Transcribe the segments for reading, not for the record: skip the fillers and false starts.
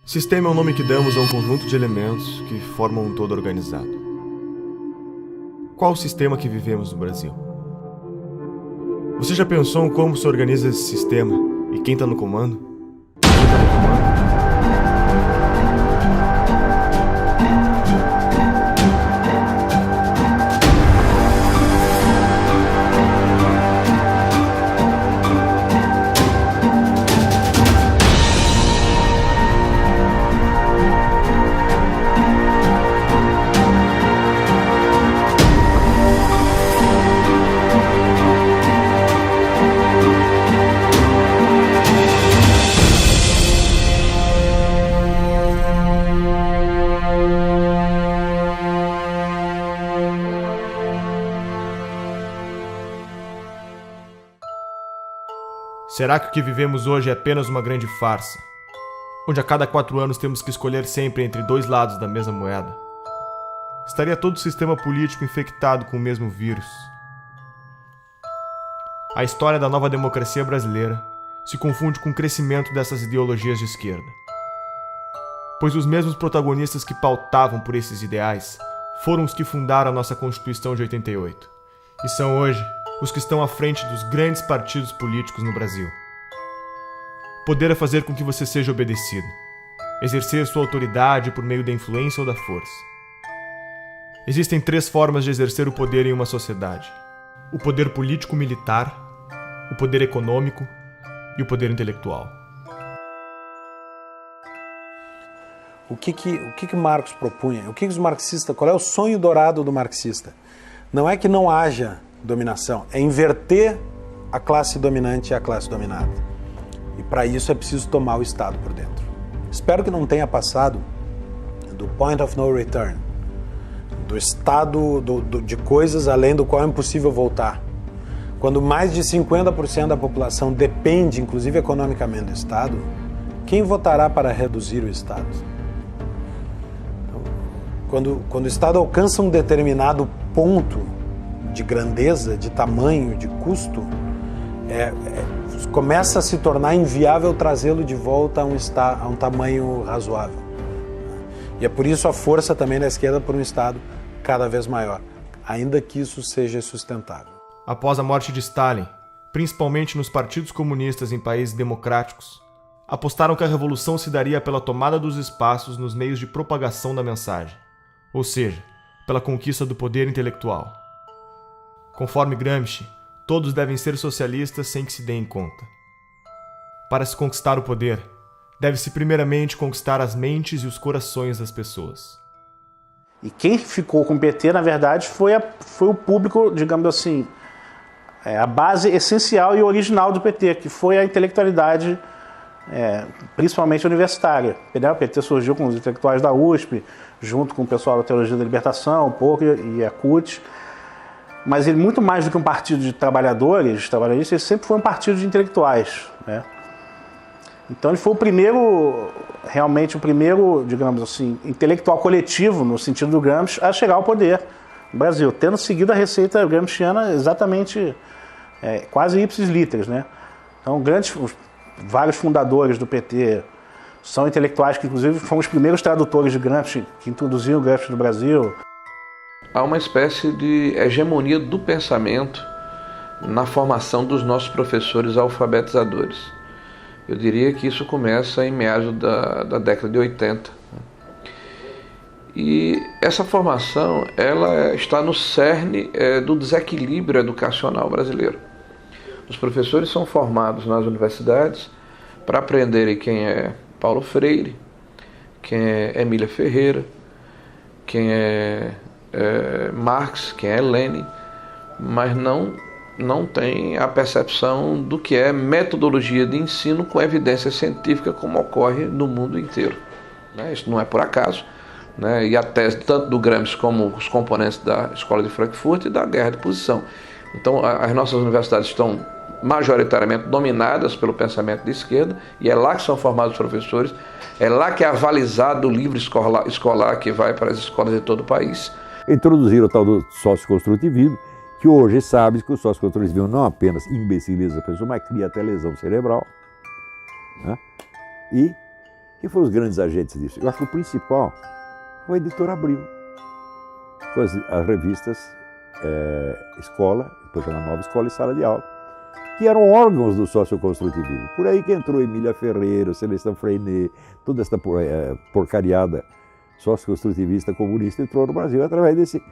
Sistema é o nome que damos a um conjunto de elementos que formam um todo organizado. Qual o sistema que vivemos no Brasil? Você já pensou em como se organiza esse sistema e quem está no comando? Será que o que vivemos hoje é apenas uma grande farsa, onde a cada 4 anos temos que escolher sempre entre dois lados da mesma moeda? Estaria todo o sistema político infectado com o mesmo vírus? A história da nova democracia brasileira se confunde com o crescimento dessas ideologias de esquerda, pois os mesmos protagonistas que pautavam por esses ideais foram os que fundaram a nossa Constituição de 88, e são hoje os que estão à frente dos grandes partidos políticos no Brasil. Poder é fazer com que você seja obedecido, exercer sua autoridade por meio da influência ou da força. Existem 3 formas de exercer o poder em uma sociedade: o poder político-militar, o poder econômico e o poder intelectual. O que Marx propunha? O que os marxistas? Qual é o sonho dourado do marxista? Não é que não haja dominação, é inverter a classe dominante e a classe dominada. E para isso é preciso tomar o Estado por dentro. Espero que não tenha passado do point of no return, do estado de coisas além do qual é impossível voltar. Quando mais de 50% da população depende, inclusive economicamente, do Estado, quem votará para reduzir o Estado? Quando o Estado alcança um determinado ponto de grandeza, de tamanho, de custo, começa a se tornar inviável trazê-lo de volta a um tamanho razoável. E é por isso a força também da esquerda por um Estado cada vez maior, ainda que isso seja sustentável. Após a morte de Stalin, principalmente nos partidos comunistas em países democráticos, apostaram que a revolução se daria pela tomada dos espaços nos meios de propagação da mensagem, ou seja, pela conquista do poder intelectual. Conforme Gramsci, todos devem ser socialistas sem que se deem conta. Para se conquistar o poder, deve-se primeiramente conquistar as mentes e os corações das pessoas. E quem ficou com o PT, na verdade, foi o público, digamos assim, a base essencial e original do PT, que foi a intelectualidade, principalmente universitária. O PT surgiu com os intelectuais da USP, junto com o pessoal da Teologia da Libertação, um pouco, e a CUT. Mas ele, muito mais do que um partido de trabalhadores, ele sempre foi um partido de intelectuais, né? Então ele foi realmente o primeiro, digamos assim, intelectual coletivo, no sentido do Gramsci, a chegar ao poder no Brasil, tendo seguido a receita gramsciana exatamente, quase ipsis literis, né? Então vários fundadores do PT são intelectuais que, inclusive, foram os primeiros tradutores de Gramsci, que introduziram o Gramsci no Brasil. Há uma espécie de hegemonia do pensamento na formação dos nossos professores alfabetizadores. Eu diria que isso começa em meados da década de 80. E essa formação ela está no cerne do desequilíbrio educacional brasileiro. Os professores são formados nas universidades para aprenderem quem é Paulo Freire, quem é Emília Ferreira, quem é Marx, quem é Lenin, mas não tem a percepção do que é metodologia de ensino com evidência científica, como ocorre no mundo inteiro. Isso não é por acaso, né? E a tese tanto do Gramsci como os componentes da Escola de Frankfurt e da guerra de posição. Então as nossas universidades estão majoritariamente dominadas pelo pensamento de esquerda, e é lá que são formados os professores, é lá que é avalizado o livro escolar que vai para as escolas de todo o país. Introduziram o tal do socioconstrutivismo, que hoje sabe que o socioconstrutivismo não apenas imbeciliza a pessoa, mas cria até lesão cerebral, né? E Quem foram os grandes agentes disso? Eu acho que o principal foi a editora Abril, com as revistas Escola, depois a Nova Escola e Sala de Aula, que eram órgãos do socioconstrutivismo. Por aí que entrou Emília Ferreira, Celestão Freinet, toda essa porcariada socioconstrutivista comunista entrou no Brasil através desse,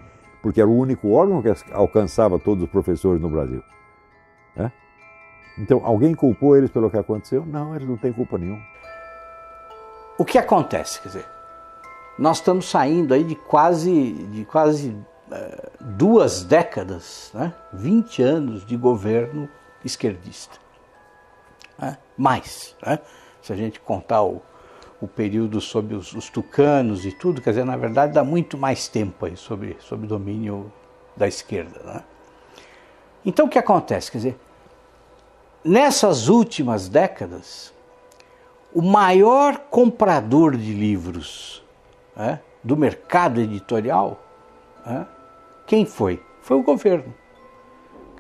porque era o único órgão que alcançava todos os professores no Brasil. Né? Então, alguém culpou eles pelo que aconteceu? Não, eles não têm culpa nenhuma. O que acontece? Quer dizer, nós estamos saindo aí de quase 2 décadas, né? 20 anos de governo esquerdista. Né? Mais, né? Se a gente contar o período sob os tucanos e tudo, quer dizer, na verdade dá muito mais tempo aí sob domínio da esquerda. Né? Então o que acontece? Quer dizer, nessas últimas décadas, o maior comprador de livros, né, do mercado editorial, né, quem foi? Foi o governo.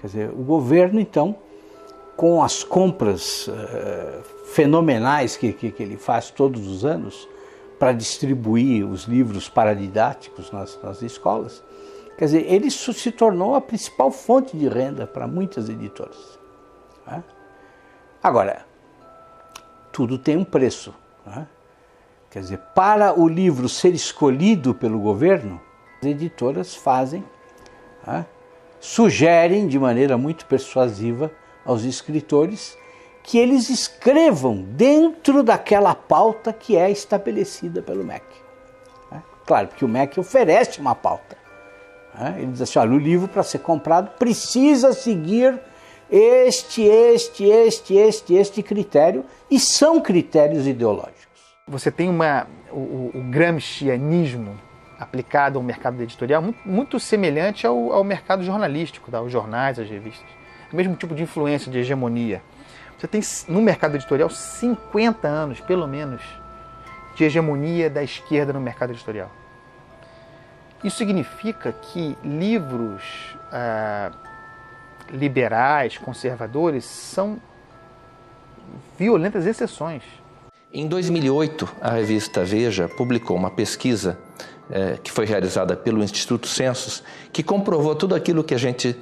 Quer dizer, o governo, então, com as compras fenomenais que ele faz todos os anos para distribuir os livros paradidáticos nas escolas, quer dizer, ele se tornou a principal fonte de renda para muitas editoras. Né? Agora, tudo tem um preço. Né? Quer dizer, para o livro ser escolhido pelo governo, as editoras fazem, né, sugerem de maneira muito persuasiva aos escritores que eles escrevam dentro daquela pauta que é estabelecida pelo MEC. Né? Claro que o MEC oferece uma pauta. Né? Ele diz assim, olha, o livro para ser comprado precisa seguir este critério, e são critérios ideológicos. Você tem o gramscianismo aplicado ao mercado editorial muito semelhante ao mercado jornalístico, aos jornais, às revistas. O mesmo tipo de influência, de hegemonia. Você tem no mercado editorial 50 anos, pelo menos, de hegemonia da esquerda no mercado editorial. Isso significa que livros liberais, conservadores, são violentas exceções. Em 2008, a revista Veja publicou uma pesquisa que foi realizada pelo Instituto Census, que comprovou tudo aquilo que a gente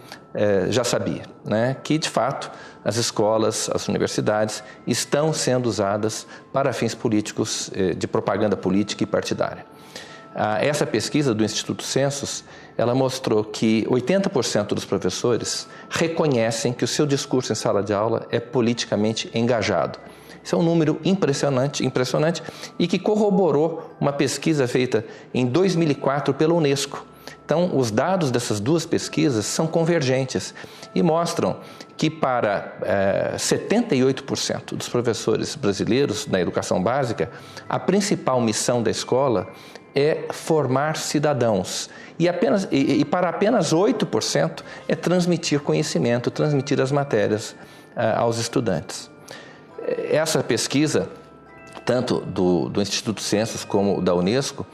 já sabia, né? Que, de fato, as escolas, as universidades estão sendo usadas para fins políticos, de propaganda política e partidária. Essa pesquisa do Instituto Census, ela mostrou que 80% dos professores reconhecem que o seu discurso em sala de aula é politicamente engajado. Isso é um número impressionante e que corroborou uma pesquisa feita em 2004 pela Unesco. Então, os dados dessas duas pesquisas são convergentes e mostram que para 78% dos professores brasileiros na educação básica, a principal missão da escola é formar cidadãos. E para apenas 8% é transmitir conhecimento, transmitir as matérias aos estudantes. Essa pesquisa, tanto do Instituto Census como da Unesco,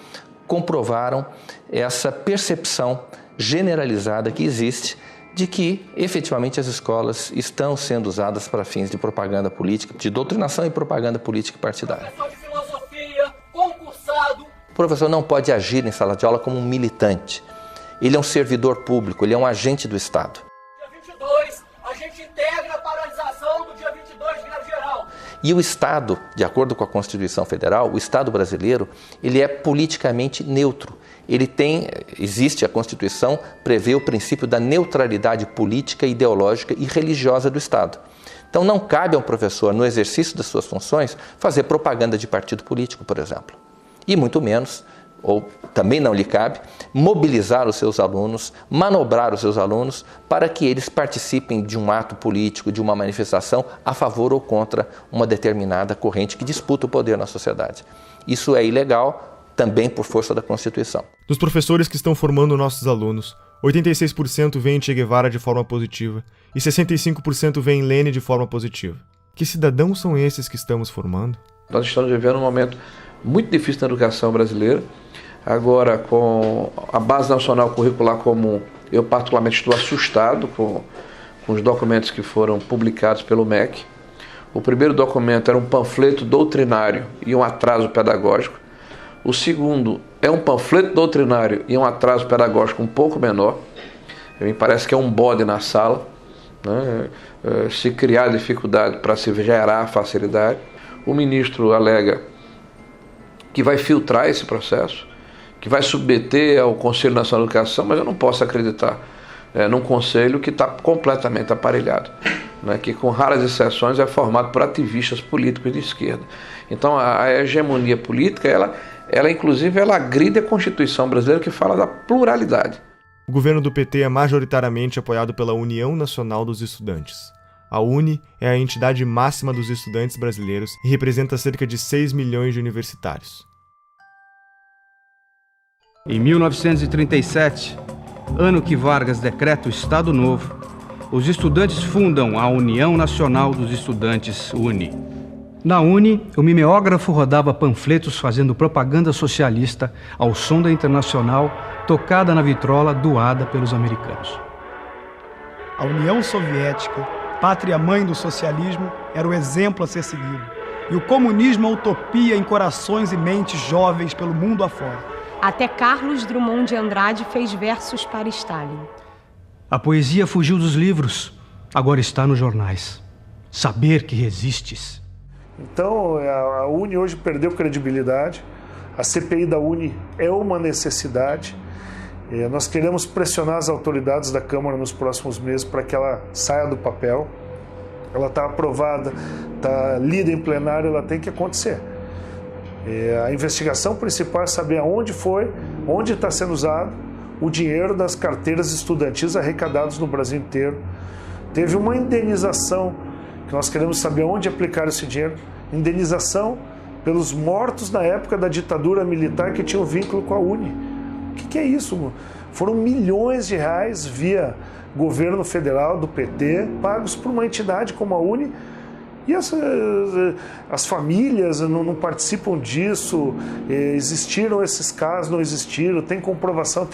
comprovaram essa percepção generalizada que existe de que, efetivamente, as escolas estão sendo usadas para fins de propaganda política, de doutrinação e propaganda política partidária. Professor de filosofia, concursado. O professor não pode agir em sala de aula como um militante. Ele é um servidor público, ele é um agente do Estado. Dia 22, a gente integra a paralisação do dia 22 de greve geral. E o Estado, de acordo com a Constituição Federal, o Estado brasileiro, ele é politicamente neutro. Existe a Constituição, prevê o princípio da neutralidade política, ideológica e religiosa do Estado. Então não cabe ao professor, no exercício das suas funções, fazer propaganda de partido político, por exemplo. E muito menos, ou também não lhe cabe, mobilizar os seus alunos, manobrar os seus alunos para que eles participem de um ato político, de uma manifestação a favor ou contra uma determinada corrente que disputa o poder na sociedade. Isso é ilegal, também por força da Constituição. Dos professores que estão formando nossos alunos, 86% veem Che Guevara de forma positiva e 65% veem Lênin de forma positiva. Que cidadãos são esses que estamos formando? Nós estamos vivendo um momento muito difícil na educação brasileira. Agora, com a Base Nacional Curricular Comum, eu particularmente estou assustado com os documentos que foram publicados pelo MEC, O primeiro documento era um panfleto doutrinário e um atraso pedagógico. O segundo é um panfleto doutrinário e um atraso pedagógico um pouco menor. Me parece que é um bode na sala, né? Se criar dificuldade para se gerar facilidade. O ministro alega que vai filtrar esse processo, que vai submeter ao Conselho Nacional de Educação, mas eu não posso acreditar num conselho que está completamente aparelhado, né, que com raras exceções é formado por ativistas políticos de esquerda. Então a hegemonia política, ela inclusive ela agride a Constituição brasileira, que fala da pluralidade. O governo do PT é majoritariamente apoiado pela União Nacional dos Estudantes. A UNE é a entidade máxima dos estudantes brasileiros e representa cerca de 6 milhões de universitários. Em 1937, ano que Vargas decreta o Estado Novo, os estudantes fundam a União Nacional dos Estudantes, UNE. Na UNE, o mimeógrafo rodava panfletos fazendo propaganda socialista ao som da Internacional, tocada na vitrola doada pelos americanos. A União Soviética, pátria-mãe do socialismo, era o exemplo a ser seguido. E o comunismo a utopia em corações e mentes jovens pelo mundo afora. Até Carlos Drummond de Andrade fez versos para Stalin. A poesia fugiu dos livros, agora está nos jornais. Saber que resistes. Então, a UNE hoje perdeu credibilidade. A CPI da UNE é uma necessidade. Nós queremos pressionar as autoridades da Câmara nos próximos meses para que ela saia do papel. Ela está aprovada, está lida em plenário, ela tem que acontecer. A investigação principal é saber aonde foi, onde está sendo usado o dinheiro das carteiras estudantis arrecadadas no Brasil inteiro. Teve uma indenização, que nós queremos saber onde aplicar esse dinheiro, indenização pelos mortos na época da ditadura militar que tinham vínculo com a UNE. O que é isso? Foram milhões de reais via governo federal do PT, pagos por uma entidade como a UNE, e as famílias não participam disso. Existiram esses casos, não existiram, tem comprovação,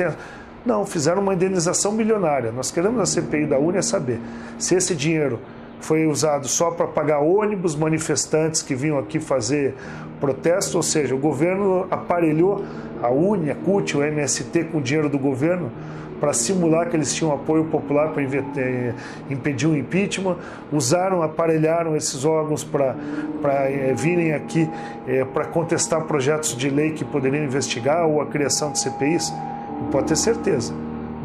não, fizeram uma indenização milionária. Nós queremos na CPI da UNE saber se esse dinheiro foi usado só para pagar ônibus, manifestantes que vinham aqui fazer protesto, ou seja, o governo aparelhou a UNE, a CUT, o MST com o dinheiro do governo para simular que eles tinham apoio popular para impedir o impeachment, aparelharam esses órgãos para virem aqui para contestar projetos de lei que poderiam investigar ou a criação de CPIs. E pode ter certeza,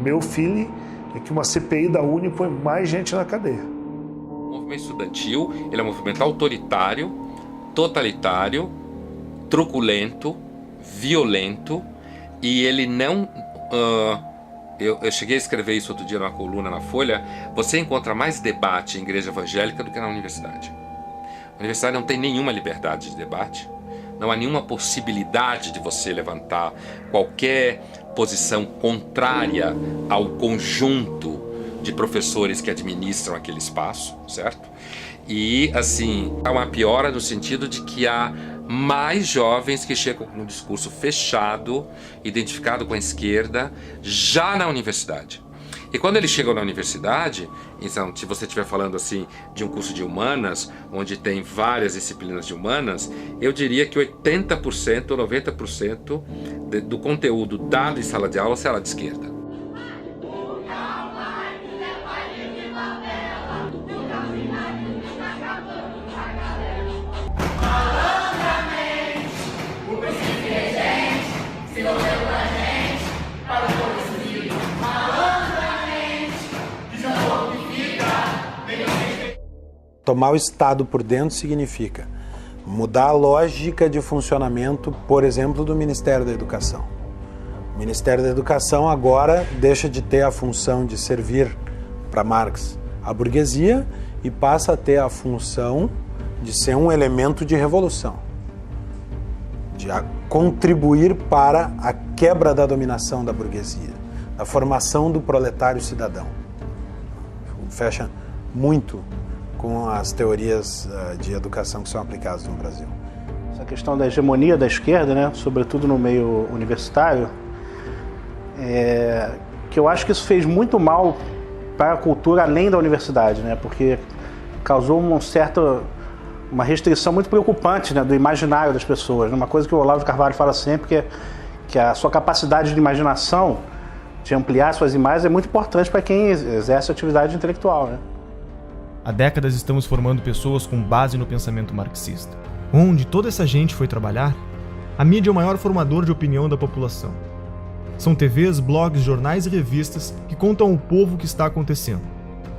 meu feeling é que uma CPI da UNE põe mais gente na cadeia. O movimento estudantil ele é um movimento autoritário, totalitário, truculento, violento, e ele não... Eu cheguei a escrever isso outro dia numa coluna na Folha. Você encontra mais debate em igreja evangélica do que na universidade. A universidade não tem nenhuma liberdade de debate, não há nenhuma possibilidade de você levantar qualquer posição contrária ao conjunto de professores que administram aquele espaço, certo? E, assim, há uma piora no sentido de que há mais jovens que chegam com um discurso fechado, identificado com a esquerda, já na universidade. E quando eles chegam na universidade, então, se você estiver falando assim de um curso de humanas, onde tem várias disciplinas de humanas, eu diria que 80% ou 90% do conteúdo dado em sala de aula será de esquerda. Tomar o Estado por dentro significa mudar a lógica de funcionamento, por exemplo, do Ministério da Educação. O Ministério da Educação agora deixa de ter a função de servir para Marx a burguesia e passa a ter a função de ser um elemento de revolução, de contribuir para a quebra da dominação da burguesia, da formação do proletário cidadão. Fecha muito com as teorias de educação que são aplicadas no Brasil. Essa questão da hegemonia da esquerda, né, sobretudo no meio universitário, que eu acho que isso fez muito mal para a cultura além da universidade, né, porque causou um certo uma restrição muito preocupante, né, do imaginário das pessoas. Uma coisa que o Olavo de Carvalho fala sempre, que a sua capacidade de imaginação, de ampliar suas imagens, é muito importante para quem exerce atividade intelectual, né? Há décadas estamos formando pessoas com base no pensamento marxista. Onde toda essa gente foi trabalhar? A mídia é o maior formador de opinião da população. São TVs, blogs, jornais e revistas que contam ao povo o que está acontecendo.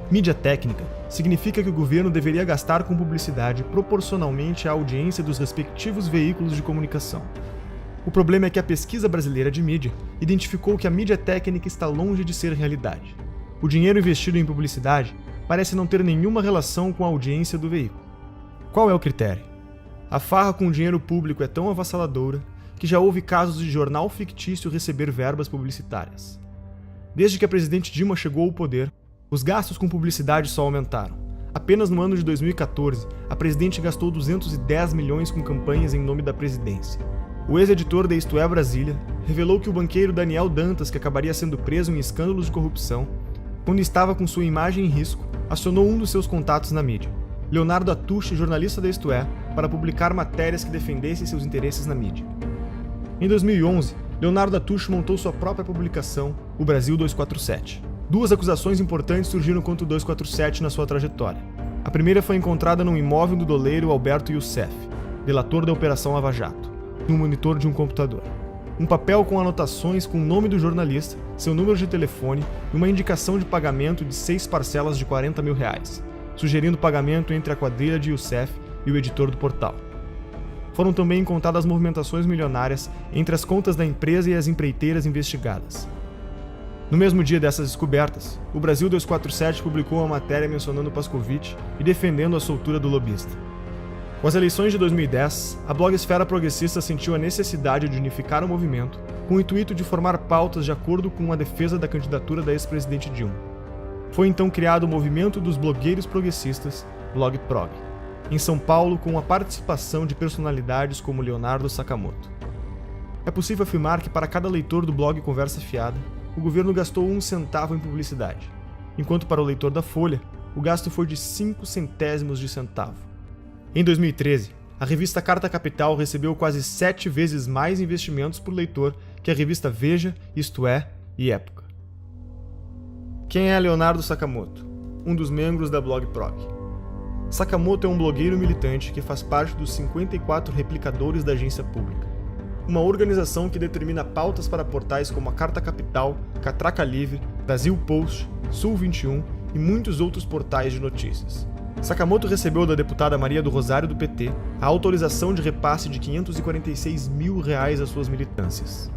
Mídia técnica significa que o governo deveria gastar com publicidade proporcionalmente à audiência dos respectivos veículos de comunicação. O problema é que a pesquisa brasileira de mídia identificou que a mídia técnica está longe de ser realidade. O dinheiro investido em publicidade parece não ter nenhuma relação com a audiência do veículo. Qual é o critério? A farra com o dinheiro público é tão avassaladora que já houve casos de jornal fictício receber verbas publicitárias. Desde que a presidente Dilma chegou ao poder, os gastos com publicidade só aumentaram. Apenas no ano de 2014, a presidente gastou 210 milhões com campanhas em nome da presidência. O ex-editor da Isto É Brasília revelou que o banqueiro Daniel Dantas, que acabaria sendo preso em escândalos de corrupção, quando estava com sua imagem em risco, acionou um dos seus contatos na mídia, Leonardo Atush, jornalista da Isto É, para publicar matérias que defendessem seus interesses na mídia. Em 2011, Leonardo Atush montou sua própria publicação, o Brasil 247. Duas acusações importantes surgiram contra o 247 na sua trajetória. A primeira foi encontrada num imóvel do doleiro Alberto Youssef, delator da Operação Lava Jato, no monitor de um computador. Um papel com anotações com o nome do jornalista, seu número de telefone e uma indicação de pagamento de 6 parcelas de R$40 mil, sugerindo pagamento entre a quadrilha de Youssef e o editor do portal. Foram também encontradas movimentações milionárias entre as contas da empresa e as empreiteiras investigadas. No mesmo dia dessas descobertas, o Brasil 247 publicou uma matéria mencionando Pascovitch e defendendo a soltura do lobista. Com as eleições de 2010, a blogosfera progressista sentiu a necessidade de unificar o movimento com o intuito de formar pautas de acordo com a defesa da candidatura da ex-presidente Dilma. Foi então criado o movimento dos blogueiros progressistas, BlogProg, em São Paulo, com a participação de personalidades como Leonardo Sakamoto. É possível afirmar que para cada leitor do blog Conversa Fiada, o governo gastou 1 centavo em publicidade, enquanto para o leitor da Folha, o gasto foi de 5 centésimos de centavo. Em 2013, a revista Carta Capital recebeu quase 7 vezes mais investimentos por leitor que a revista Veja, Isto É e Época. Quem é Leonardo Sakamoto? Um dos membros da BlogProg. Sakamoto é um blogueiro militante que faz parte dos 54 replicadores da Agência Pública, uma organização que determina pautas para portais como a Carta Capital, Catraca Livre, Brasil Post, Sul 21 e muitos outros portais de notícias. Sakamoto recebeu da deputada Maria do Rosário do PT a autorização de repasse de R$546 mil às suas militâncias.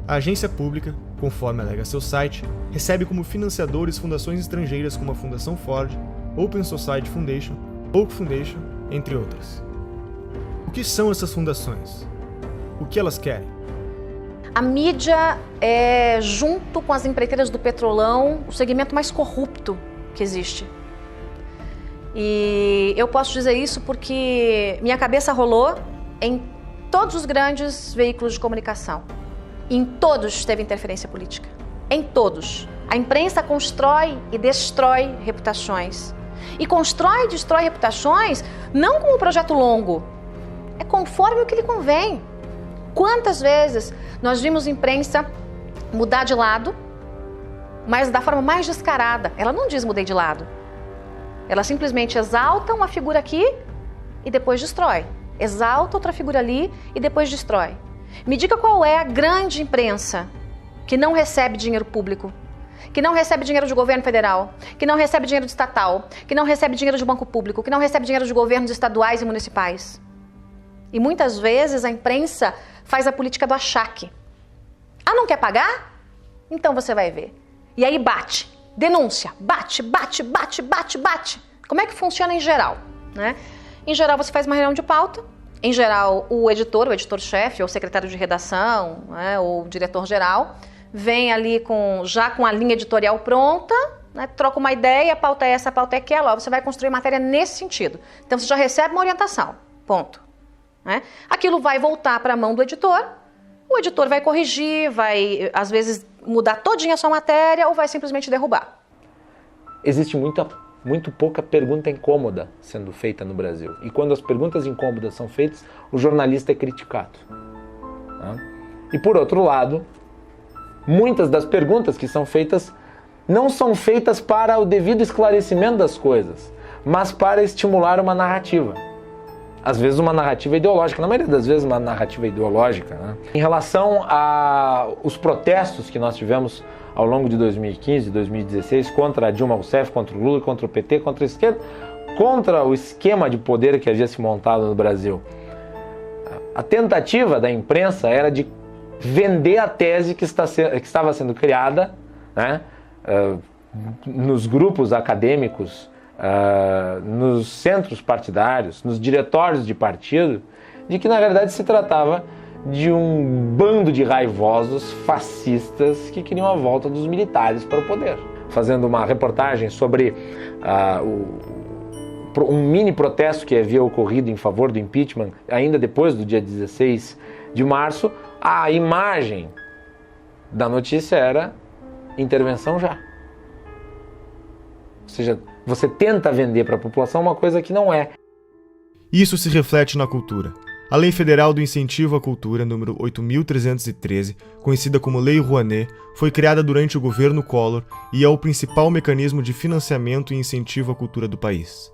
A agência pública, conforme alega seu site, recebe como financiadores fundações estrangeiras como a Fundação Ford, Open Society Foundation, Oak Foundation, entre outras. O que são essas fundações? O que elas querem? A mídia é, junto com as empreiteiras do petrolão, o segmento mais corrupto que existe. E eu posso dizer isso porque minha cabeça rolou em todos os grandes veículos de comunicação. Em todos teve interferência política. Em todos. A imprensa constrói e destrói reputações. E constrói e destrói reputações não como um projeto longo. É conforme o que lhe convém. Quantas vezes nós vimos imprensa mudar de lado, mas da forma mais descarada. Ela não diz mudei de lado. Ela simplesmente exalta uma figura aqui e depois destrói. Exalta outra figura ali e depois destrói. Me diga qual é a grande imprensa que não recebe dinheiro público, que não recebe dinheiro de governo federal, que não recebe dinheiro de estatal, que não recebe dinheiro de banco público, que não recebe dinheiro de governos estaduais e municipais. E muitas vezes a imprensa faz a política do achaque. Ah, não quer pagar? Então você vai ver. E aí bate. Denúncia, bate. Como é que funciona em geral, né? Em geral você faz uma reunião de pauta, em geral o editor-chefe, ou secretário de redação, né, ou diretor-geral, vem ali já com a linha editorial pronta, né, troca uma ideia, a pauta é essa, a pauta é aquela, ó, você vai construir matéria nesse sentido. Então você já recebe uma orientação, ponto. Né? Aquilo vai voltar para a mão do editor, o editor vai corrigir, vai às vezes mudar todinha a sua matéria ou vai simplesmente derrubar. Existe muita muito pouca pergunta incômoda sendo feita no Brasil. E quando as perguntas incômodas são feitas, o jornalista é criticado. E por outro lado, muitas das perguntas que são feitas não são feitas para o devido esclarecimento das coisas, mas para estimular uma narrativa. Às vezes uma narrativa ideológica, na maioria das vezes uma narrativa ideológica. Né? Em relação aos protestos que nós tivemos ao longo de 2015 e 2016 contra a Dilma Rousseff, contra o Lula, contra o PT, contra a esquerda, contra o esquema de poder que havia se montado no Brasil. A tentativa da imprensa era de vender a tese que estava sendo criada, né, nos grupos acadêmicos, nos centros partidários, nos diretórios de partido, de que na verdade se tratava de um bando de raivosos fascistas que queriam a volta dos militares para o poder. Fazendo uma reportagem sobre um mini protesto que havia ocorrido em favor do impeachment, ainda depois do dia 16 de março, a imagem da notícia era intervenção já. Ou seja, você tenta vender para a população uma coisa que não é. Isso se reflete na cultura. A Lei Federal do Incentivo à Cultura, número 8.313, conhecida como Lei Rouanet, foi criada durante o governo Collor e é o principal mecanismo de financiamento e incentivo à cultura do país.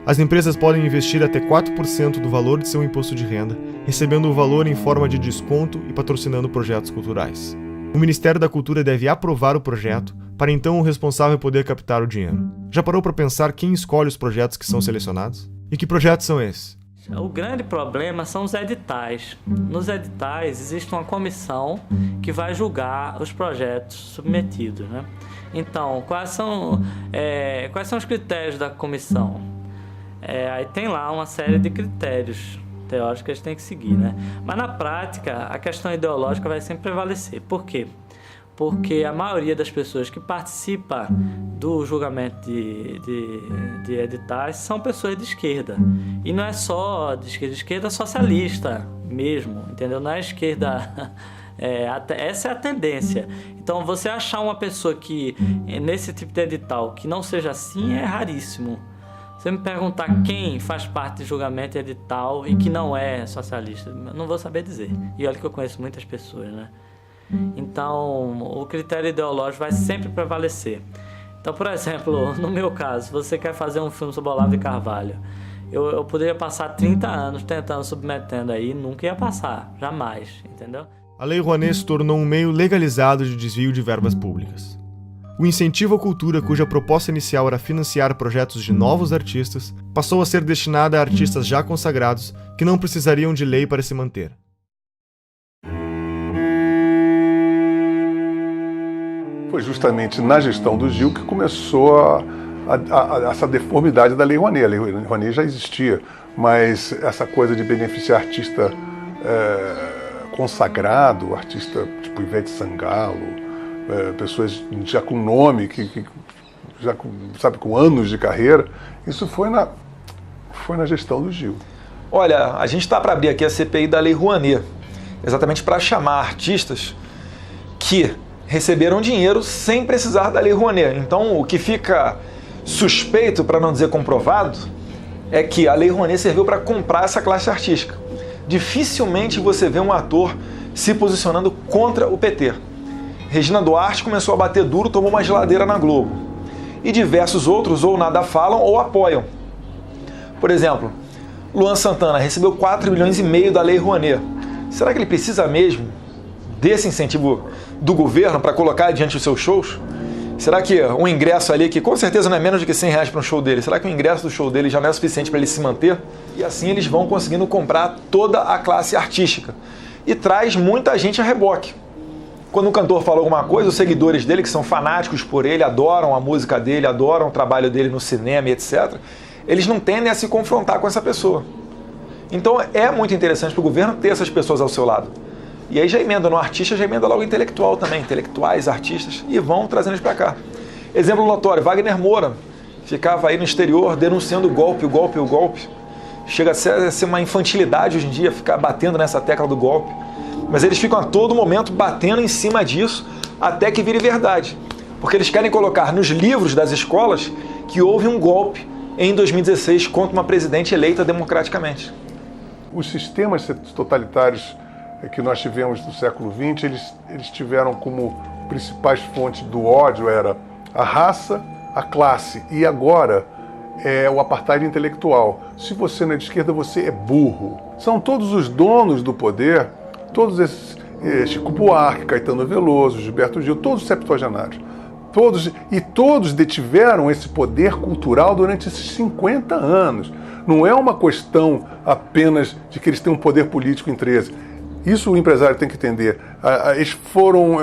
As empresas podem investir até 4% do valor de seu imposto de renda, recebendo o valor em forma de desconto e patrocinando projetos culturais. O Ministério da Cultura deve aprovar o projeto, para então o responsável poder captar o dinheiro. Já parou para pensar quem escolhe os projetos que são selecionados? E que projetos são esses? O grande problema são os editais. Nos editais existe uma comissão que vai julgar os projetos submetidos, né? Então, quais são os critérios da comissão? Aí tem lá uma série de critérios teóricos que eles têm que seguir, né? Mas na prática, a questão ideológica vai sempre prevalecer. Por quê? Porque a maioria das pessoas que participa do julgamento de editais são pessoas de esquerda. E não é só de esquerda socialista mesmo, entendeu? Não é esquerda... essa é a tendência. Então, você achar uma pessoa que, nesse tipo de edital, que não seja assim, é raríssimo. Você me perguntar quem faz parte de julgamento edital e que não é socialista, eu não vou saber dizer. E olha que eu conheço muitas pessoas, né? Então, o critério ideológico vai sempre prevalecer. Então, por exemplo, no meu caso, você quer fazer um filme sobre Olavo de Carvalho, eu poderia passar 30 anos tentando, submetendo aí, nunca ia passar, jamais, entendeu? A Lei Rouanet se tornou um meio legalizado de desvio de verbas públicas. O incentivo à cultura, cuja proposta inicial era financiar projetos de novos artistas, passou a ser destinada a artistas já consagrados que não precisariam de lei para se manter. Foi justamente na gestão do Gil que começou essa deformidade da Lei Rouanet. A Lei Rouanet já existia, mas essa coisa de beneficiar artista consagrado, artista tipo Ivete Sangalo, pessoas já com nome, já com anos de carreira, isso foi na gestão do Gil. Olha, a gente está para abrir aqui a CPI da Lei Rouanet, exatamente para chamar artistas que receberam dinheiro sem precisar da Lei Rouanet. Então, o que fica suspeito, para não dizer comprovado, é que a Lei Rouanet serviu para comprar essa classe artística. Dificilmente você vê um ator se posicionando contra o PT. Regina Duarte começou a bater duro, tomou uma geladeira na Globo. E diversos outros ou nada falam ou apoiam. Por exemplo, Luan Santana recebeu 4,5 milhões da Lei Rouanet. Será que ele precisa mesmo desse incentivo do governo para colocar diante dos seus shows? Será que um ingresso ali, que com certeza não é menos do que R$100 para um show dele, será que o ingresso do show dele já não é suficiente para ele se manter? E assim eles vão conseguindo comprar toda a classe artística. E traz muita gente a reboque. Quando um cantor fala alguma coisa, os seguidores dele, que são fanáticos por ele, adoram a música dele, adoram o trabalho dele no cinema e etc., eles não tendem a se confrontar com essa pessoa. Então é muito interessante para o governo ter essas pessoas ao seu lado. E aí já emenda no artista, já emenda logo intelectual também, intelectuais, artistas, e vão trazendo eles para cá. Exemplo notório, Wagner Moura ficava aí no exterior denunciando o golpe. Chega a ser uma infantilidade hoje em dia ficar batendo nessa tecla do golpe. Mas eles ficam a todo momento batendo em cima disso até que vire verdade. Porque eles querem colocar nos livros das escolas que houve um golpe em 2016 contra uma presidente eleita democraticamente. Os sistemas totalitários que nós tivemos no século XX, eles tiveram como principais fontes do ódio era a raça, a classe e agora é o apartheid intelectual. Se você não é de esquerda, você é burro. São todos os donos do poder, todos esses, Chico Buarque, Caetano Veloso, Gilberto Gil, todos septuagenários. Todos detiveram esse poder cultural durante esses 50 anos. Não é uma questão apenas de que eles têm um poder político em 13. Isso o empresário tem que entender. Eles foram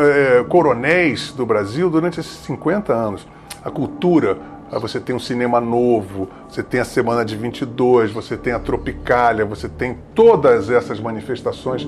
coronéis do Brasil durante esses 50 anos. A cultura, você tem um cinema novo, você tem a Semana de 22, você tem a Tropicália, você tem todas essas manifestações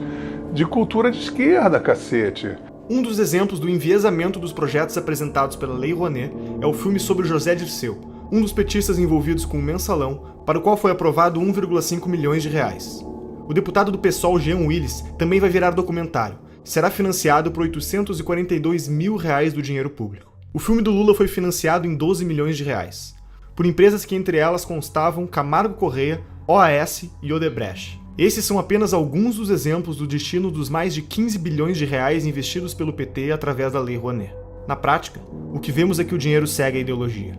de cultura de esquerda, cacete. Um dos exemplos do enviesamento dos projetos apresentados pela Lei Rouanet é o filme sobre José Dirceu, um dos petistas envolvidos com o mensalão, para o qual foi aprovado 1,5 milhões de reais. O deputado do PSOL, Jean Willis, também vai virar documentário. Será financiado por 842 mil reais do dinheiro público. O filme do Lula foi financiado em 12 milhões de reais, por empresas que entre elas constavam Camargo Correia, OAS e Odebrecht. Esses são apenas alguns dos exemplos do destino dos mais de 15 bilhões de reais investidos pelo PT através da Lei Rouanet. Na prática, o que vemos é que o dinheiro segue a ideologia.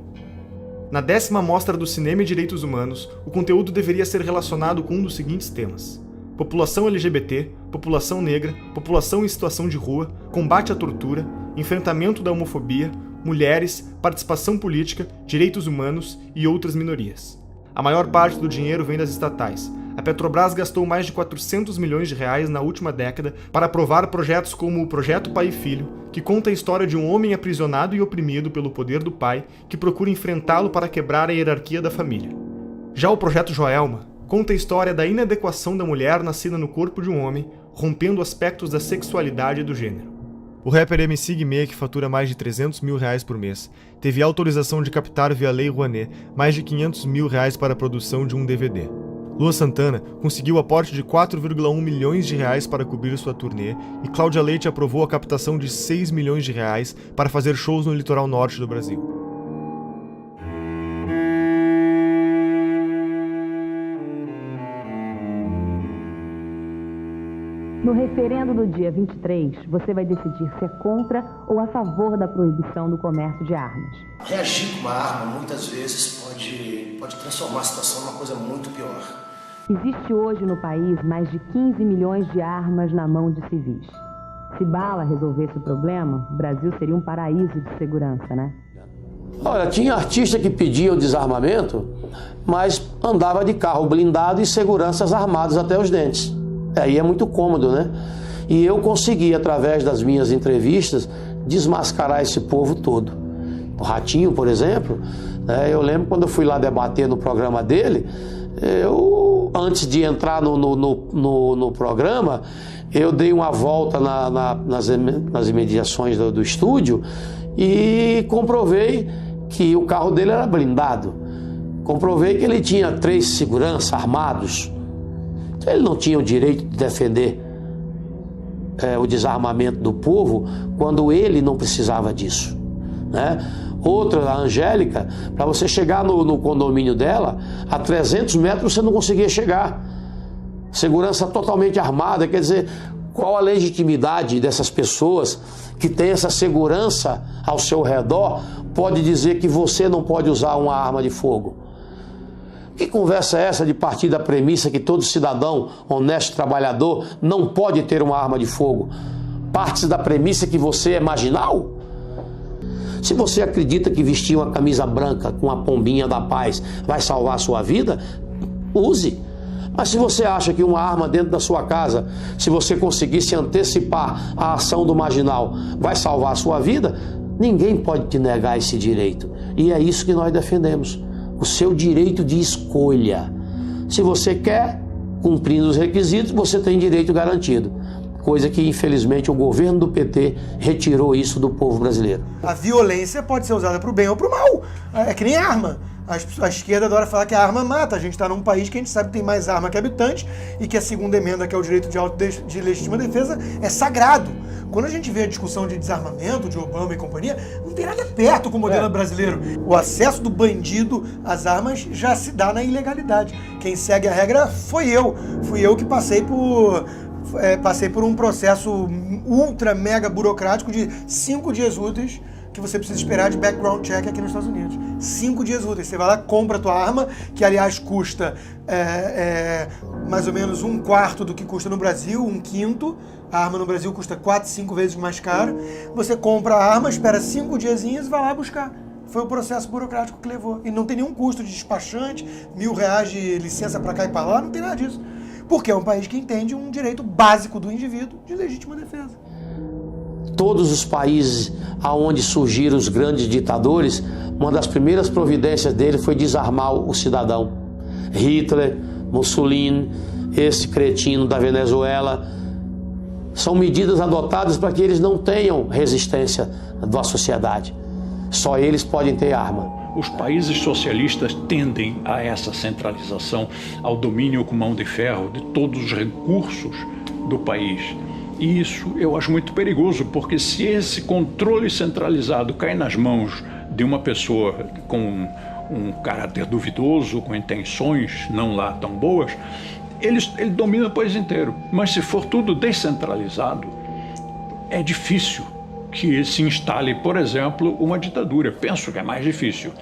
Na 10ª Mostra do Cinema e Direitos Humanos, o conteúdo deveria ser relacionado com um dos seguintes temas: população LGBT, população negra, população em situação de rua, combate à tortura, enfrentamento da homofobia, mulheres, participação política, direitos humanos e outras minorias. A maior parte do dinheiro vem das estatais. A Petrobras gastou mais de 400 milhões de reais na última década para aprovar projetos como o Projeto Pai e Filho, que conta a história de um homem aprisionado e oprimido pelo poder do pai, que procura enfrentá-lo para quebrar a hierarquia da família. Já o Projeto Joelma conta a história da inadequação da mulher nascida no corpo de um homem, rompendo aspectos da sexualidade e do gênero. O rapper MC Guimê, que fatura mais de 300 mil reais por mês, teve autorização de captar via Lei Rouanet mais de 500 mil reais para a produção de um DVD. Luan Santana conseguiu aporte de 4,1 milhões de reais para cobrir sua turnê e Cláudia Leite aprovou a captação de 6 milhões de reais para fazer shows no litoral norte do Brasil. No referendo do dia 23, você vai decidir se é contra ou a favor da proibição do comércio de armas. Reagir com uma arma, muitas vezes, pode transformar a situação numa coisa muito pior. Existe hoje no país mais de 15 milhões de armas na mão de civis. Se bala resolvesse o problema, o Brasil seria um paraíso de segurança, né? Olha, tinha artista que pedia o desarmamento, mas andava de carro blindado e seguranças armados até os dentes. Aí é muito cômodo, né? E eu consegui, através das minhas entrevistas, desmascarar esse povo todo. O Ratinho, por exemplo, eu lembro quando eu fui lá debater no programa dele, antes de entrar no programa, eu dei uma volta nas imediações do estúdio e comprovei que o carro dele era blindado. Comprovei que ele tinha 3 seguranças armados. Ele não tinha o direito de defender o desarmamento do povo quando ele não precisava disso, né? Outra, a Angélica, para você chegar no condomínio dela, a 300 metros você não conseguia chegar. Segurança totalmente armada, quer dizer, qual a legitimidade dessas pessoas que têm essa segurança ao seu redor pode dizer que você não pode usar uma arma de fogo? Que conversa é essa de partir da premissa que todo cidadão honesto, trabalhador, não pode ter uma arma de fogo? Parte da premissa que você é marginal? Se você acredita que vestir uma camisa branca com a pombinha da paz vai salvar a sua vida, use. Mas se você acha que uma arma dentro da sua casa, se você conseguisse antecipar a ação do marginal, vai salvar a sua vida, ninguém pode te negar esse direito. E é isso que nós defendemos. O seu direito de escolha. Se você quer, cumprindo os requisitos, você tem direito garantido. Coisa que, infelizmente, o governo do PT retirou isso do povo brasileiro. A violência pode ser usada para o bem ou para o mal. É que nem arma. A esquerda adora falar que a arma mata. A gente está num país que a gente sabe que tem mais arma que habitantes e que a segunda emenda, que é o direito de legítima defesa, é sagrado. Quando a gente vê a discussão de desarmamento, de Obama e companhia, não tem nada perto com o modelo brasileiro. O acesso do bandido às armas já se dá na ilegalidade. Quem segue a regra foi eu. Fui eu que passei por um processo ultra mega burocrático de 5 dias úteis que você precisa esperar de background check aqui nos Estados Unidos. 5 dias úteis. Você vai lá, compra a tua arma, que aliás custa mais ou menos 1/4 do que custa no Brasil, 1/5. A arma no Brasil custa 4, 5 vezes mais caro. Você compra a arma, espera 5 diazinhos e vai lá buscar. Foi o processo burocrático que levou. E não tem nenhum custo de despachante, R$1.000 de licença para cá e para lá, não tem nada disso. Porque é um país que entende um direito básico do indivíduo de legítima defesa. Todos os países aonde surgiram os grandes ditadores, uma das primeiras providências dele foi desarmar o cidadão. Hitler, Mussolini, esse cretino da Venezuela, são medidas adotadas para que eles não tenham resistência da sociedade. Só eles podem ter arma. Os países socialistas tendem a essa centralização, ao domínio com mão de ferro de todos os recursos do país. E isso eu acho muito perigoso, porque se esse controle centralizado cai nas mãos de uma pessoa com um caráter duvidoso, com intenções não lá tão boas, ele domina o país inteiro. Mas se for tudo descentralizado, é difícil que se instale, por exemplo, uma ditadura. Penso que é mais difícil.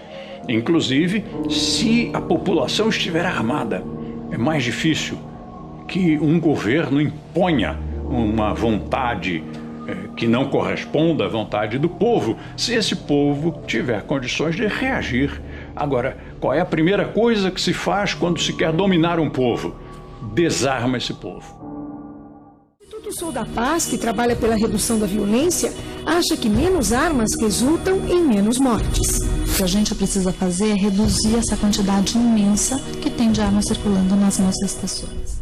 Inclusive, se a população estiver armada, é mais difícil que um governo imponha uma vontade que não corresponda à vontade do povo, se esse povo tiver condições de reagir. Agora, qual é a primeira coisa que se faz quando se quer dominar um povo? Desarma esse povo. O Instituto Sou da Paz, que trabalha pela redução da violência, acha que menos armas resultam em menos mortes. O que a gente precisa fazer é reduzir essa quantidade imensa que tem de armas circulando nas nossas pessoas.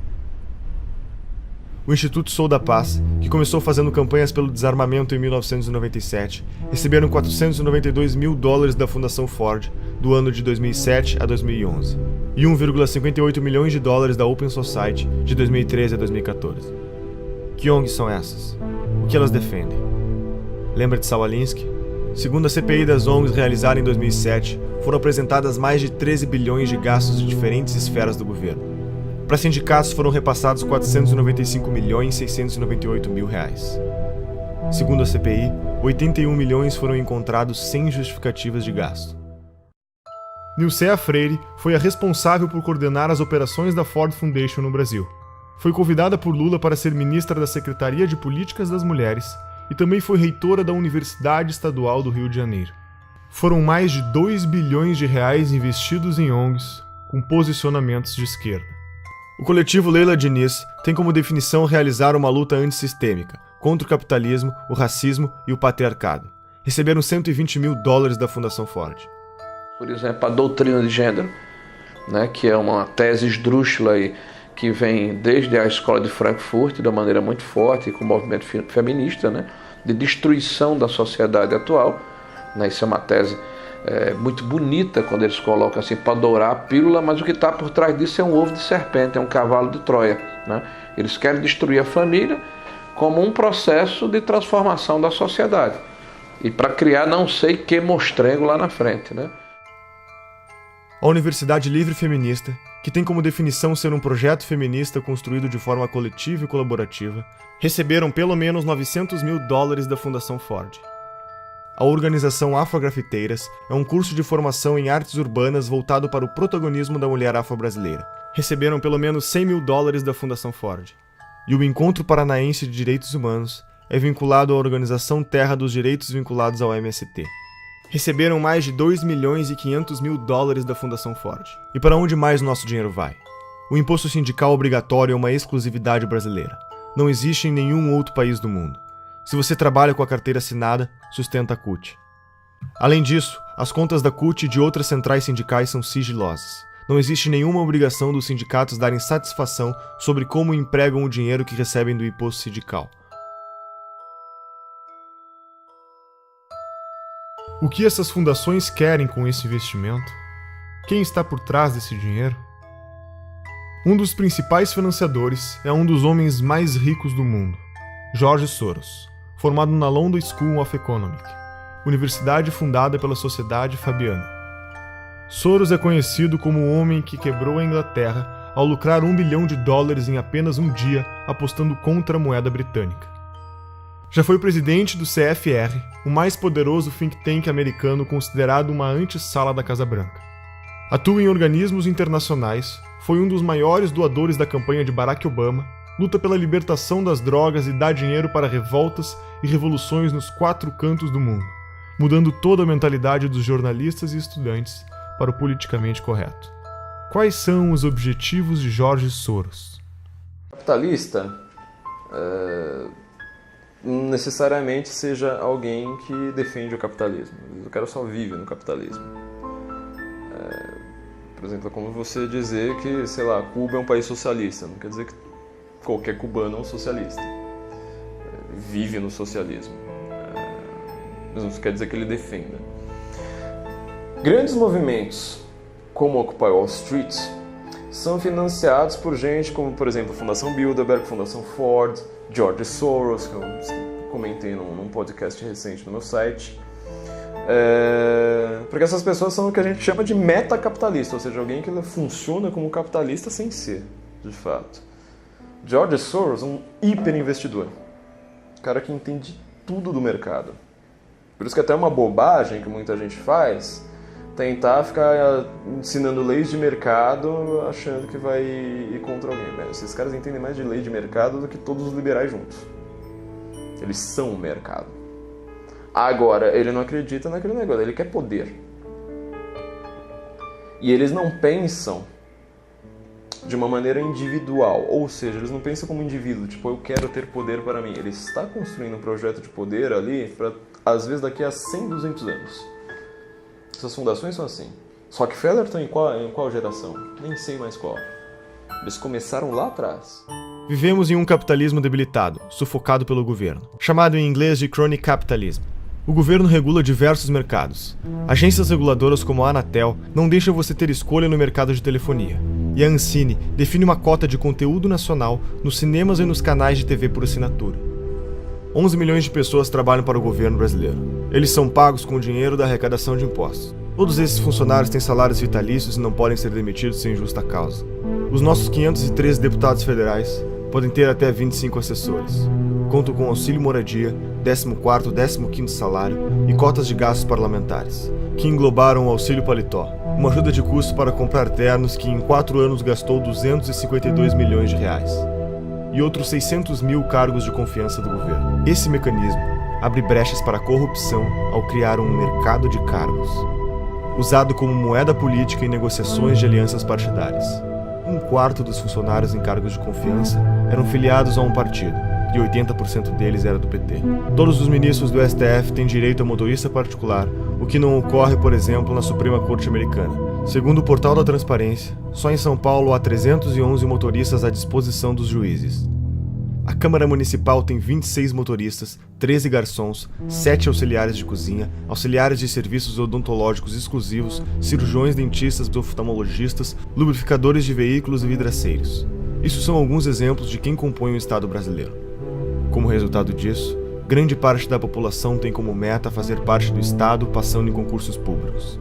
O Instituto Sou da Paz, que começou fazendo campanhas pelo desarmamento em 1997, receberam $492 mil da Fundação Ford do ano de 2007 a 2011 e $1,58 milhões da Open Society de 2013 a 2014. Que ONGs são essas? O que elas defendem? Lembra de Saul Alinsky? Segundo a CPI das ONGs realizada em 2007, foram apresentadas mais de 13 bilhões de gastos de diferentes esferas do governo. Para sindicatos foram repassados R$495.698.000. Segundo a CPI, 81 milhões foram encontrados sem justificativas de gasto. Nilcea Freire foi a responsável por coordenar as operações da Ford Foundation no Brasil. Foi convidada por Lula para ser ministra da Secretaria de Políticas das Mulheres e também foi reitora da Universidade Estadual do Rio de Janeiro. Foram mais de R$2 bilhões investidos em ONGs com posicionamentos de esquerda. O coletivo Leila Diniz tem como definição realizar uma luta antissistêmica contra o capitalismo, o racismo e o patriarcado. Receberam $120 mil da Fundação Ford. Por exemplo, a doutrina de gênero, né, que é uma tese esdrúxula aí, que vem desde a escola de Frankfurt, de uma maneira muito forte, com o movimento feminista, né, de destruição da sociedade atual. Né, isso é uma tese muito bonita quando eles colocam assim para dourar a pílula, mas o que está por trás disso é um ovo de serpente, é um cavalo de Troia. Né? Eles querem destruir a família como um processo de transformação da sociedade e para criar não sei que mostrengo lá na frente. Né? A Universidade Livre Feminista, que tem como definição ser um projeto feminista construído de forma coletiva e colaborativa, receberam pelo menos $900 mil da Fundação Ford. A organização Afrografiteiras é um curso de formação em artes urbanas voltado para o protagonismo da mulher afro-brasileira. Receberam pelo menos $100 mil da Fundação Ford. E o Encontro Paranaense de Direitos Humanos é vinculado à organização Terra dos Direitos vinculados ao MST. Receberam mais de $2.500.000 da Fundação Ford. E para onde mais nosso dinheiro vai? O imposto sindical obrigatório é uma exclusividade brasileira. Não existe em nenhum outro país do mundo. Se você trabalha com a carteira assinada, sustenta a CUT. Além disso, as contas da CUT e de outras centrais sindicais são sigilosas. Não existe nenhuma obrigação dos sindicatos darem satisfação sobre como empregam o dinheiro que recebem do imposto sindical. O que essas fundações querem com esse investimento? Quem está por trás desse dinheiro? Um dos principais financiadores é um dos homens mais ricos do mundo, George Soros, formado na London School of Economics, universidade fundada pela Sociedade Fabiana. Soros é conhecido como o homem que quebrou a Inglaterra ao lucrar $1 bilhão em apenas um dia apostando contra a moeda britânica. Já foi presidente do CFR, o mais poderoso think tank americano considerado uma antessala da Casa Branca. Atua em organismos internacionais, foi um dos maiores doadores da campanha de Barack Obama, luta pela libertação das drogas e dá dinheiro para revoltas e revoluções nos 4 cantos do mundo, mudando toda a mentalidade dos jornalistas e estudantes para o politicamente correto. Quais são os objetivos de George Soros? Capitalista não necessariamente seja alguém que defende o capitalismo. O cara só vive no capitalismo. Por exemplo, é como você dizer que, sei lá, Cuba é um país socialista. Não quer dizer que qualquer cubano é um socialista. Vive no socialismo. Mas não quer dizer que ele defenda. Grandes movimentos, como Occupy Wall Street, são financiados por gente como, por exemplo, a Fundação Bilderberg, Fundação Ford, George Soros, que eu comentei num podcast recente no meu site. Porque essas pessoas são o que a gente chama de metacapitalista, ou seja, alguém que funciona como capitalista sem ser, de fato. George Soros é um hiperinvestidor, cara que entende tudo do mercado. Por isso que até é uma bobagem que muita gente faz, tentar ficar ensinando leis de mercado achando que vai ir contra alguém. Esses caras entendem mais de lei de mercado do que todos os liberais juntos. Eles são o mercado. Agora, ele não acredita naquele negócio, ele quer poder. E eles não pensam de uma maneira individual, ou seja, eles não pensam como indivíduo, tipo, eu quero ter poder para mim. Ele está construindo um projeto de poder ali, para, às vezes, daqui a 100, 200 anos. Essas fundações são assim. Rockefeller está em qual geração? Nem sei mais qual. Eles começaram lá atrás. Vivemos em um capitalismo debilitado, sufocado pelo governo, chamado em inglês de crony capitalism. O governo regula diversos mercados. Agências reguladoras como a Anatel não deixam você ter escolha no mercado de telefonia. E a Ancine define uma cota de conteúdo nacional nos cinemas e nos canais de TV por assinatura. 11 milhões de pessoas trabalham para o governo brasileiro. Eles são pagos com o dinheiro da arrecadação de impostos. Todos esses funcionários têm salários vitalícios e não podem ser demitidos sem justa causa. Os nossos 513 deputados federais podem ter até 25 assessores. Contam com auxílio moradia, 14º, 15º salário e cotas de gastos parlamentares, que englobaram o auxílio paletó, uma ajuda de custo para comprar ternos que em 4 anos gastou 252 milhões de reais. E outros 600 mil cargos de confiança do governo. Esse mecanismo abre brechas para a corrupção ao criar um mercado de cargos, usado como moeda política em negociações de alianças partidárias. 1/4 dos funcionários em cargos de confiança eram filiados a um partido, e 80% deles era do PT. Todos os ministros do STF têm direito a motorista particular, o que não ocorre, por exemplo, na Suprema Corte Americana. Segundo o Portal da Transparência, só em São Paulo há 311 motoristas à disposição dos juízes. A Câmara Municipal tem 26 motoristas, 13 garçons, 7 auxiliares de cozinha, auxiliares de serviços odontológicos exclusivos, cirurgiões, dentistas, oftalmologistas, lubrificadores de veículos e vidraceiros. Isso são alguns exemplos de quem compõe o Estado brasileiro. Como resultado disso, grande parte da população tem como meta fazer parte do Estado passando em concursos públicos.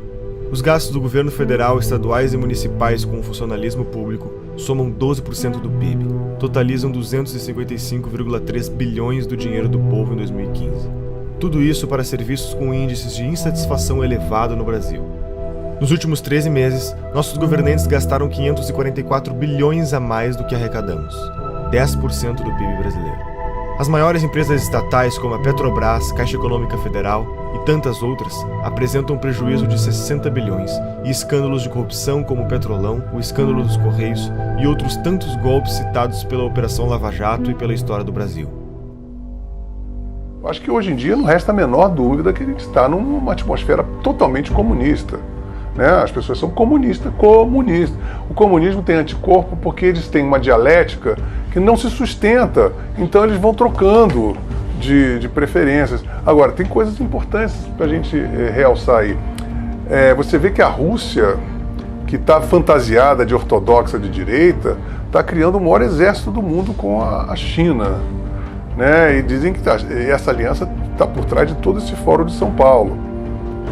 Os gastos do governo federal, estaduais e municipais com o funcionalismo público somam 12% do PIB, totalizam 255,3 bilhões do dinheiro do povo em 2015. Tudo isso para serviços com índices de insatisfação elevado no Brasil. Nos últimos 13 meses, nossos governantes gastaram 544 bilhões a mais do que arrecadamos, 10% do PIB brasileiro. As maiores empresas estatais como a Petrobras, Caixa Econômica Federal e tantas outras apresentam um prejuízo de 60 bilhões e escândalos de corrupção como o Petrolão, o escândalo dos Correios e outros tantos golpes citados pela Operação Lava Jato e pela história do Brasil. Acho que hoje em dia não resta a menor dúvida que a gente está numa atmosfera totalmente comunista. As pessoas são comunistas. O comunismo tem anticorpo porque eles têm uma dialética que não se sustenta, então eles vão trocando de preferências. Agora, tem coisas importantes para a gente realçar aí. Você vê que a Rússia, que está fantasiada de ortodoxa de direita, está criando o maior exército do mundo com a China. Né? E dizem que essa aliança está por trás de todo esse Fórum de São Paulo,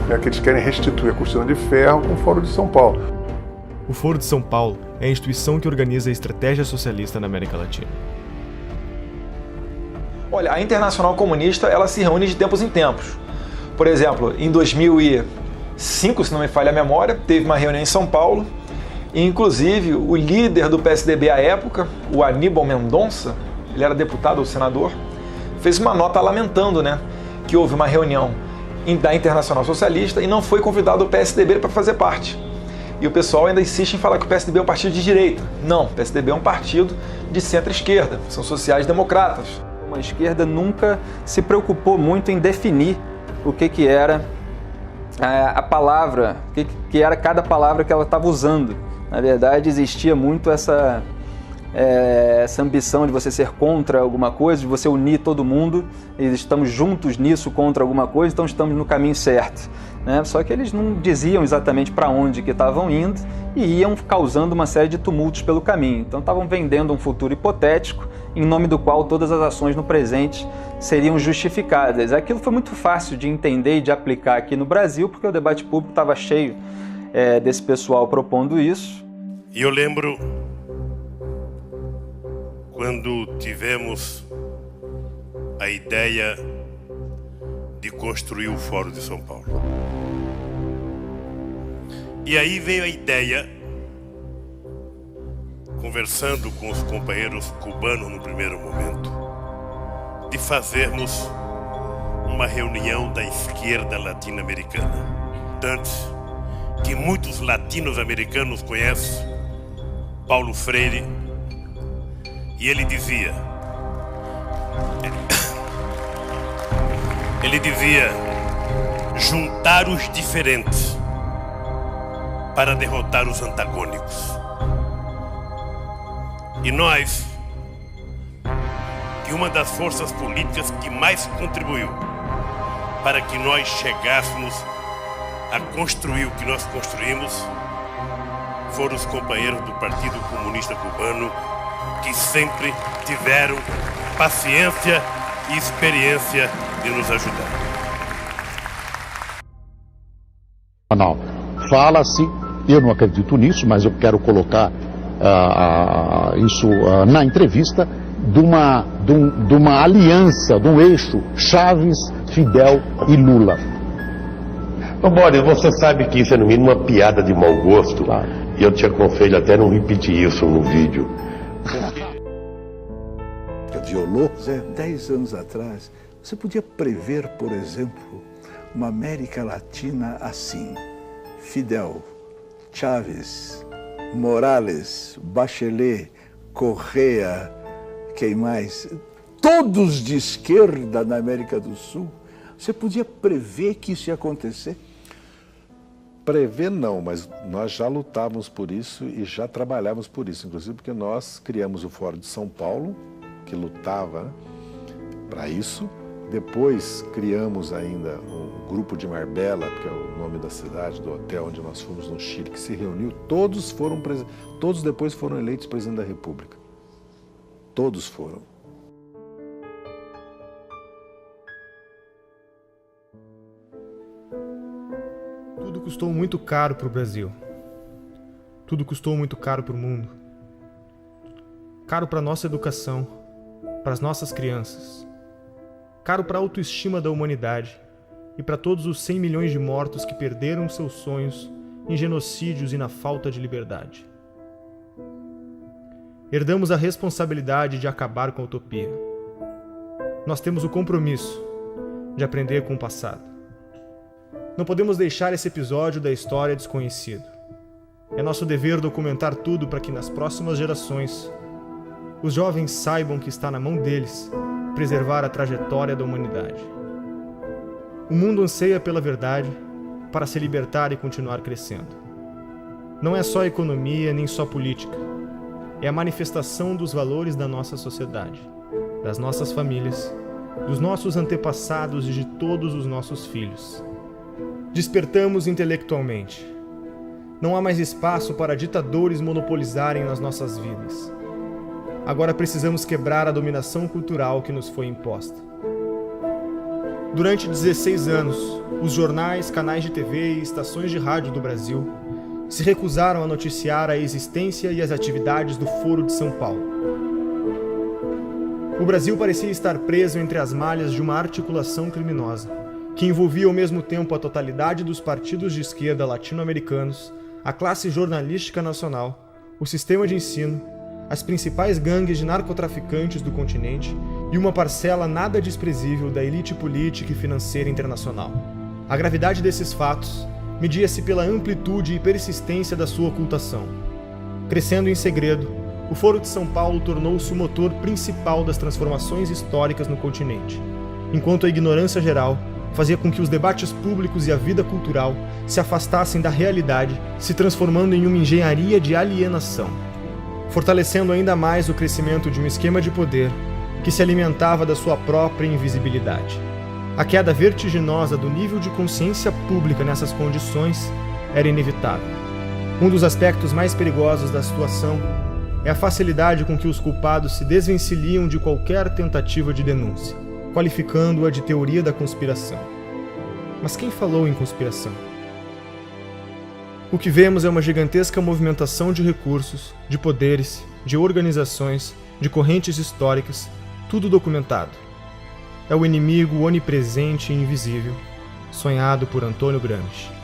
né? Que eles querem restituir a cortina de ferro com o Fórum de São Paulo. O Foro de São Paulo é a instituição que organiza a estratégia socialista na América Latina. Olha, a Internacional Comunista ela se reúne de tempos em tempos. Por exemplo, em 2005, se não me falha a memória, teve uma reunião em São Paulo e, inclusive, o líder do PSDB à época, o Aníbal Mendonça, ele era deputado ou senador, fez uma nota lamentando, né, que houve uma reunião da Internacional Socialista e não foi convidado o PSDB para fazer parte. E o pessoal ainda insiste em falar que o PSDB é um partido de direita. Não, o PSDB é um partido de centro-esquerda, são sociais-democratas. A esquerda nunca se preocupou muito em definir o que era a palavra, o que era cada palavra que ela estava usando. Na verdade, existia muito essa ambição de você ser contra alguma coisa, de você unir todo mundo, e estamos juntos nisso contra alguma coisa, então estamos no caminho certo. Né? Só que eles não diziam exatamente para onde que estavam indo e iam causando uma série de tumultos pelo caminho. Então estavam vendendo um futuro hipotético em nome do qual todas as ações no presente seriam justificadas. Aquilo foi muito fácil de entender e de aplicar aqui no Brasil, porque o debate público estava cheio desse pessoal propondo isso. E eu lembro quando tivemos a ideia de construir o Fórum de São Paulo. E aí veio a ideia, conversando com os companheiros cubanos no primeiro momento, de fazermos uma reunião da esquerda latino-americana. Antes que muitos latinos-americanos conhecem Paulo Freire, e ele dizia, juntar os diferentes para derrotar os antagônicos. E nós, que uma das forças políticas que mais contribuiu para que nós chegássemos a construir o que nós construímos, foram os companheiros do Partido Comunista Cubano, que sempre tiveram paciência e experiência de nos ajudar. Não, fala-se, eu não acredito nisso, mas eu quero colocar isso na entrevista, de uma aliança, de um eixo Chaves, Fidel e Lula. Ô Boris, você sabe que isso é no mínimo uma piada de mau gosto, claro. E eu te aconselho até não repetir isso no vídeo. Violou, 10 anos atrás, você podia prever, por exemplo, uma América Latina assim: Fidel, Chávez, Morales, Bachelet, Correa, quem mais? Todos de esquerda na América do Sul. Você podia prever que isso ia acontecer? Prever não, mas nós já lutávamos por isso e já trabalhávamos por isso, inclusive porque nós criamos o Fórum de São Paulo, que lutava para isso. Depois criamos ainda um grupo de Marbella, que é o nome da cidade, do hotel onde nós fomos no Chile, que se reuniu. Todos depois foram eleitos presidente da República. Todos foram. Tudo custou muito caro para o Brasil. Tudo custou muito caro para o mundo. Caro para a nossa educação, para as nossas crianças. Caro para a autoestima da humanidade e para todos os 100 milhões de mortos que perderam seus sonhos em genocídios e na falta de liberdade. Herdamos a responsabilidade de acabar com a utopia. Nós temos o compromisso de aprender com o passado. Não podemos deixar esse episódio da história desconhecido. É nosso dever documentar tudo para que nas próximas gerações os jovens saibam que está na mão deles preservar a trajetória da humanidade. O mundo anseia pela verdade para se libertar e continuar crescendo. Não é só economia nem só política. É a manifestação dos valores da nossa sociedade, das nossas famílias, dos nossos antepassados e de todos os nossos filhos. Despertamos intelectualmente. Não há mais espaço para ditadores monopolizarem nas nossas vidas. Agora precisamos quebrar a dominação cultural que nos foi imposta. Durante 16 anos, os jornais, canais de TV e estações de rádio do Brasil se recusaram a noticiar a existência e as atividades do Foro de São Paulo. O Brasil parecia estar preso entre as malhas de uma articulação criminosa, que envolvia ao mesmo tempo a totalidade dos partidos de esquerda latino-americanos, a classe jornalística nacional, o sistema de ensino, as principais gangues de narcotraficantes do continente e uma parcela nada desprezível da elite política e financeira internacional. A gravidade desses fatos media-se pela amplitude e persistência da sua ocultação. Crescendo em segredo, o Foro de São Paulo tornou-se o motor principal das transformações históricas no continente, enquanto a ignorância geral fazia com que os debates públicos e a vida cultural se afastassem da realidade, se transformando em uma engenharia de alienação, fortalecendo ainda mais o crescimento de um esquema de poder que se alimentava da sua própria invisibilidade. A queda vertiginosa do nível de consciência pública nessas condições era inevitável. Um dos aspectos mais perigosos da situação é a facilidade com que os culpados se desvencilham de qualquer tentativa de denúncia, qualificando-a de teoria da conspiração. Mas quem falou em conspiração? O que vemos é uma gigantesca movimentação de recursos, de poderes, de organizações, de correntes históricas, tudo documentado. É o inimigo onipresente e invisível, sonhado por Antônio Gramsci.